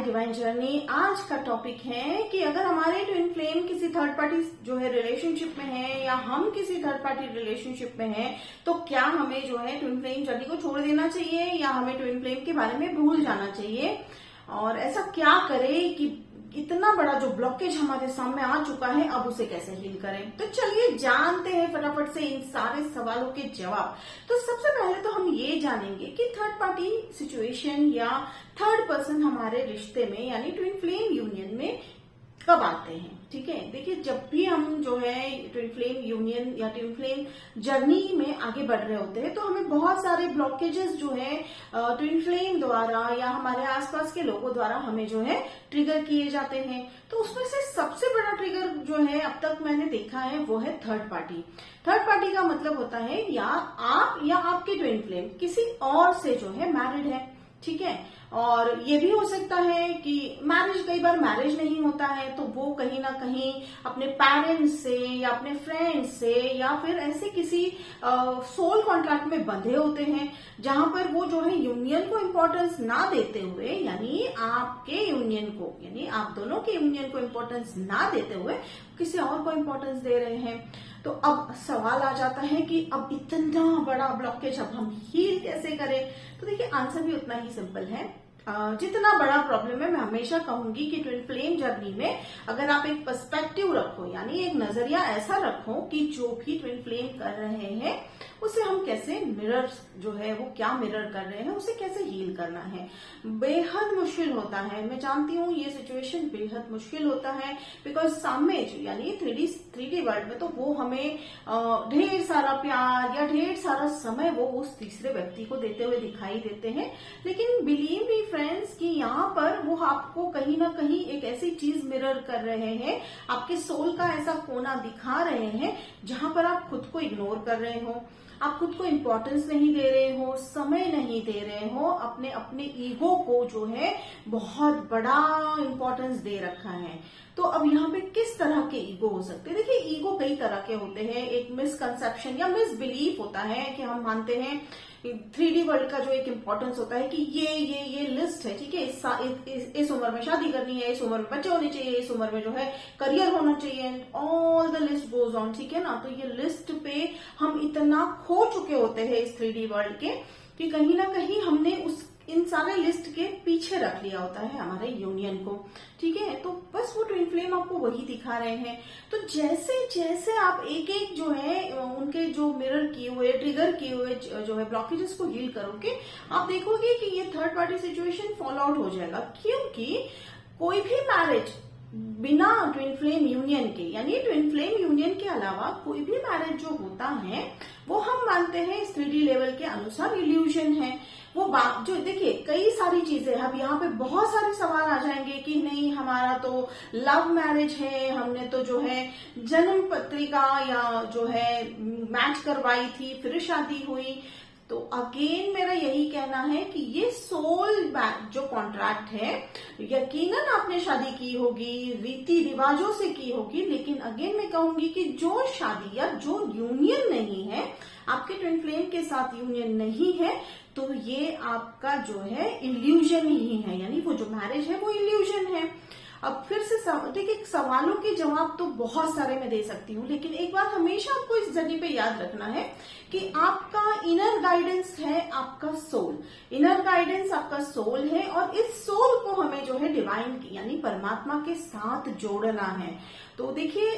Divine journey. आज का topic है कि अगर हमारे ट्विन फ्लेम किसी थर्ड पार्टी जो है रिलेशनशिप में है या हम किसी थर्ड पार्टी रिलेशनशिप में हैं, तो क्या हमें जो है ट्विन फ्लेम जर्नी को छोड़ देना चाहिए या हमें ट्विन फ्लेम के बारे में भूल जाना चाहिए, और ऐसा क्या करें कि इतना बड़ा जो ब्लॉकेज हमारे सामने आ चुका है अब उसे कैसे हील करें। तो चलिए जानते हैं फटाफट से इन सारे सवालों के जवाब। तो सबसे पहले तो हम ये जानेंगे कि थर्ड पार्टी सिचुएशन या थर्ड पर्सन हमारे रिश्ते में यानी ट्विन फ्लेम यूनियन में कब आते हैं। ठीक है, देखिए जब भी हम जो है ट्विन फ्लेम यूनियन या ट्विन फ्लेम जर्नी में आगे बढ़ रहे होते हैं तो हमें बहुत सारे ब्लॉकेजेस जो है ट्विन फ्लेम द्वारा या हमारे आसपास के लोगों द्वारा हमें जो है ट्रिगर किए जाते हैं। तो उसमें से सबसे बड़ा ट्रिगर जो है अब तक मैंने देखा है वो है थर्ड पार्टी। थर्ड पार्टी का मतलब होता है या आप या आपके ट्विन फ्लेम किसी और से जो है मैरिड है। ठीक है, और ये भी हो सकता है कि मैरिज, कई बार मैरिज नहीं होता है तो वो कहीं ना कहीं अपने पेरेंट्स से या अपने फ्रेंड्स से या फिर ऐसे किसी सोल कॉन्ट्रैक्ट में बंधे होते हैं जहां पर वो जो है यूनियन को इम्पोर्टेंस ना देते हुए, यानी आपके यूनियन को, यानी आप दोनों के यूनियन को इम्पोर्टेंस ना देते हुए किसी और को इम्पोर्टेंस दे रहे हैं। तो अब सवाल आ जाता है कि अब इतना बड़ा ब्लॉकेज अब हम हील कैसे करें। तो देखिए आंसर भी उतना ही सिंपल है जितना बड़ा प्रॉब्लम है। मैं हमेशा कहूंगी कि ट्विन फ्लेम जर्नी में अगर आप एक पर्सपेक्टिव रखो, यानी एक नजरिया ऐसा रखो कि जो भी ट्विन फ्लेम कर रहे हैं उसे हम कैसे मिरर जो है वो क्या मिरर कर रहे हैं उसे कैसे हील करना है। बेहद मुश्किल होता है, मैं जानती हूँ ये सिचुएशन बेहद मुश्किल होता है, बिकॉज सामने यानी 3D वर्ल्ड में तो वो हमें ढेर सारा प्यार या ढेर सारा समय वो उस तीसरे व्यक्ति को देते हुए दिखाई देते हैं, लेकिन बिलीव मी फ्रेंड्स कि यहाँ पर वो आपको कहीं ना कहीं एक ऐसी चीज मिरर कर रहे हैं, आपके सोल का ऐसा कोना दिखा रहे हैं जहां पर आप खुद को इग्नोर कर रहे हो, आप खुद को इम्पोर्टेंस नहीं दे रहे हो, समय नहीं दे रहे हो, अपने ईगो को जो है बहुत बड़ा इम्पोर्टेंस दे रखा है। तो अब यहाँ पे किस तरह के ईगो हो सकते हैं। देखिए ईगो कई तरह के होते हैं। एक मिसकंसेप्शन या मिसबिलीफ होता है कि हम मानते हैं 3D वर्ल्ड का जो एक इम्पोर्टेंस होता है कि ये लिस्ट है। ठीक है, इस उम्र में शादी करनी है, इस उम्र में बच्चे होने चाहिए, इस उम्र में जो है करियर होना चाहिए, all the list goes on. ठीक है ना, तो ये लिस्ट पे हम इतना खो चुके होते हैं इस 3D वर्ल्ड के कि कहीं ना कहीं हमने इन सारे लिस्ट के पीछे रख लिया होता है हमारे यूनियन को। ठीक है, तो बस वो ट्विन फ्लेम आपको वही दिखा रहे हैं। तो जैसे जैसे आप एक एक जो है उनके जो मिरर किए हुए, ट्रिगर किए हुए जो है ब्लॉकेजेस को हील करोगे, आप देखोगे कि ये third party situation fall out हो जाएगा। क्योंकि कोई भी मैरिज बिना ट्विन फ्लेम यूनियन के, यानी ट्विन फ्लेम यूनियन के अलावा कोई भी मैरिज जो होता है वो हम मानते हैं इस 3D लेवल के अनुसार इल्यूजन है। वो बात जो देखिए कई सारी चीजें, अब यहाँ पे बहुत सारे सवाल आ जाएंगे कि नहीं हमारा तो लव मैरिज है, हमने तो जो है जन्म पत्रिका या जो है मैच करवाई थी फिर शादी हुई। तो अगेन मेरा यही कहना है कि ये सोल जो कॉन्ट्रैक्ट है, यकीनन आपने शादी की होगी, रीति रिवाजों से की होगी, लेकिन अगेन मैं कहूंगी कि जो शादी या जो यूनियन नहीं है, आपके ट्विन फ्लेम के साथ यूनियन नहीं है, तो ये आपका जो है इल्यूजन ही है, यानी वो जो मैरिज है वो इल्यूजन है। अब फिर से देखिए सवालों के जवाब तो बहुत सारे मैं दे सकती हूँ, लेकिन एक बात हमेशा आपको इस जर्नी पे याद रखना है कि आपका इनर गाइडेंस है आपका सोल, इनर गाइडेंस आपका सोल है, और इस सोल को हमें जो है डिवाइन यानी परमात्मा के साथ जोड़ना है। तो देखिए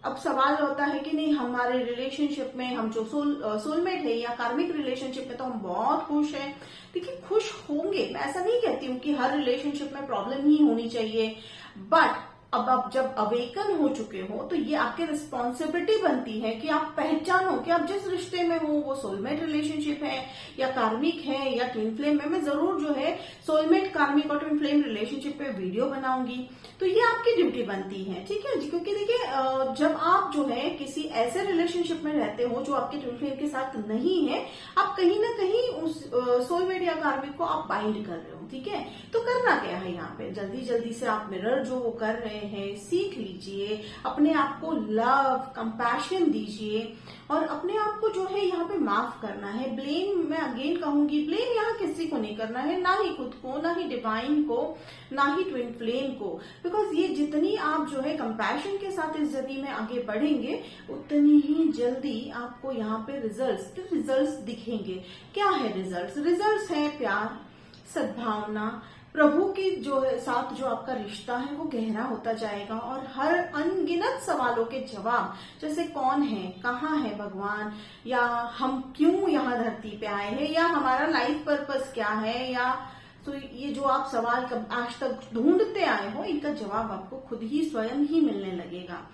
अब सवाल होता है कि नहीं हमारे रिलेशनशिप में हम जो सोलमेट है या कार्मिक रिलेशनशिप में तो हम बहुत खुश हैं। देखिए खुश होंगे, मैं ऐसा नहीं कहती हूँ कि हर रिलेशनशिप में प्रॉब्लम ही होनी चाहिए, बट अब आप जब अवेकन हो चुके हो तो ये आपकी रिस्पॉन्सिबिलिटी बनती है कि आप पहचानो कि आप जिस रिश्ते में हो वो सोलमेट रिलेशनशिप है या कार्मिक है या ट्विन फ्लेम में। मैं जरूर जो है सोलमेट, कार्मिक और ट्विन फ्लेम रिलेशनशिप पे वीडियो बनाऊंगी, तो ये आपकी ड्यूटी बनती है। ठीक है, क्योंकि देखिए जब आप जो है किसी ऐसे रिलेशनशिप में रहते हो जो आपके ट्विन फ्लेम के साथ नहीं है, आप कहीं ना कहीं उस सोलमेट या कार्मिक को आप बाइंड कर रहे हो। ठीक है, तो करना क्या है यहाँ पे, जल्दी जल्दी से आप मिरर जो वो कर रहे रहे हैं, सीख लीजिए, अपने आप को लव कंपैशन दीजिए और अपने आप को जो है यहाँ पे माफ करना है। ब्लेम, मैं अगेन कहूंगी, ब्लेम यहाँ किसी को नहीं करना है, ना ही खुद को, ना ही डिवाइन को, ना ही ट्विन फ्लेम को। बिकॉज ये जितनी आप जो है कंपैशन के साथ इस जर्नी में आगे बढ़ेंगे उतनी ही जल्दी आपको यहाँ पे रिजल्ट्स दिखेंगे। क्या है रिजल्ट्स है प्यार, सद्भावना, प्रभु की जो साथ जो आपका रिश्ता है वो गहरा होता जाएगा और हर अनगिनत सवालों के जवाब, जैसे कौन है, कहाँ है भगवान, या हम क्यों यहाँ धरती पे आए हैं, या हमारा लाइफ पर्पस क्या है, या तो ये जो आप सवाल आज तक ढूंढते आए हो, इनका जवाब आपको खुद ही स्वयं ही मिलने लगेगा।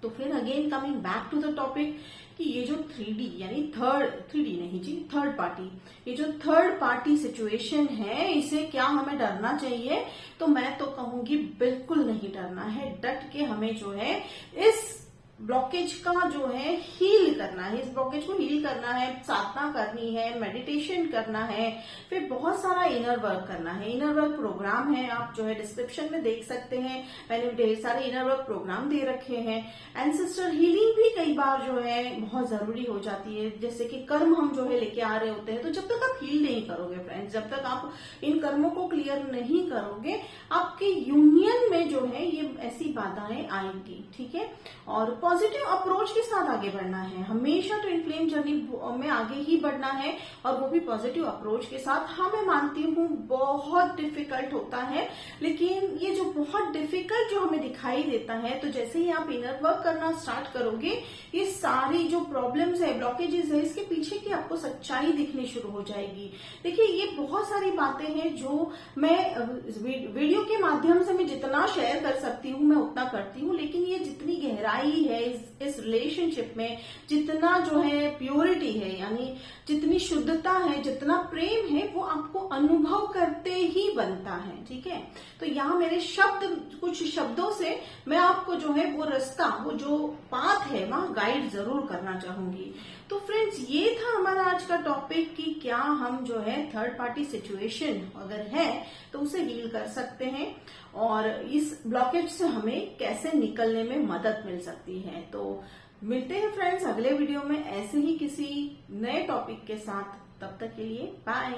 तो फिर again coming back to the topic कि ये जो 3D यानी थर्ड पार्टी, ये जो थर्ड पार्टी सिचुएशन है, इसे क्या हमें डरना चाहिए? तो मैं तो कहूंगी बिल्कुल नहीं डरना है। डट के हमें जो है इस ब्लॉकेज का जो है हील करना है, इस ब्लॉकेज को हील करना है, साधना करनी है, मेडिटेशन करना है, फिर बहुत सारा इनर वर्क करना है। इनर वर्क प्रोग्राम है, आप जो है डिस्क्रिप्शन में देख सकते हैं, मैंने ढेर सारे इनर वर्क प्रोग्राम दे रखे हैं। एंसेस्टर हीलिंग भी कई बार जो है बहुत जरूरी हो जाती है, जैसे कि कर्म हम जो है लेके आ रहे होते हैं, तो जब तक आप हील नहीं करोगे फ्रेंड्स, जब तक आप इन कर्मों को क्लियर नहीं करोगे, आपके यूनियन में जो है ये ऐसी बाधाएं आएंगी। ठीक है, और पॉजिटिव अप्रोच के साथ आगे बढ़ना है, हमेशा ट्विन फ्लेम जर्नी में आगे ही बढ़ना है, और वो भी पॉजिटिव अप्रोच के साथ। हाँ, मैं मानती हूँ बहुत डिफिकल्ट होता है, लेकिन ये जो बहुत डिफिकल्ट जो हमें दिखाई देता है, तो जैसे ही आप इनर वर्क करना स्टार्ट करोगे, ये सारी जो प्रॉब्लम्स है, ब्लॉकेजेस है, इसके पीछे की आपको सच्चाई दिखनी शुरू हो जाएगी। देखिए, ये बहुत सारी बातें हैं जो मैं वीडियो के माध्यम से मैं जितना शेयर कर सकती हूँ मैं उतना करती हूँ, लेकिन ये जितनी गहराई है इस रिलेशनशिप में, जितना जो है प्योरिटी है, यानी जितनी शुद्धता है, जितना प्रेम है, वो आपको अनुभव करते ही बनता है। ठीक है, तो यहाँ मेरे कुछ शब्दों से मैं आपको जो है वो रास्ता, वो जो पाथ है वहां गाइड जरूर करना चाहूंगी। तो फ्रेंड्स, ये था हमारा आज का टॉपिक कि क्या हम जो है थर्ड पार्टी सिचुएशन अगर है तो उसे हील कर सकते हैं, और इस ब्लॉकेज से हमें कैसे निकलने में मदद मिल सकती है। तो मिलते हैं फ्रेंड्स अगले वीडियो में ऐसे ही किसी नए टॉपिक के साथ। तब तक के लिए बाय।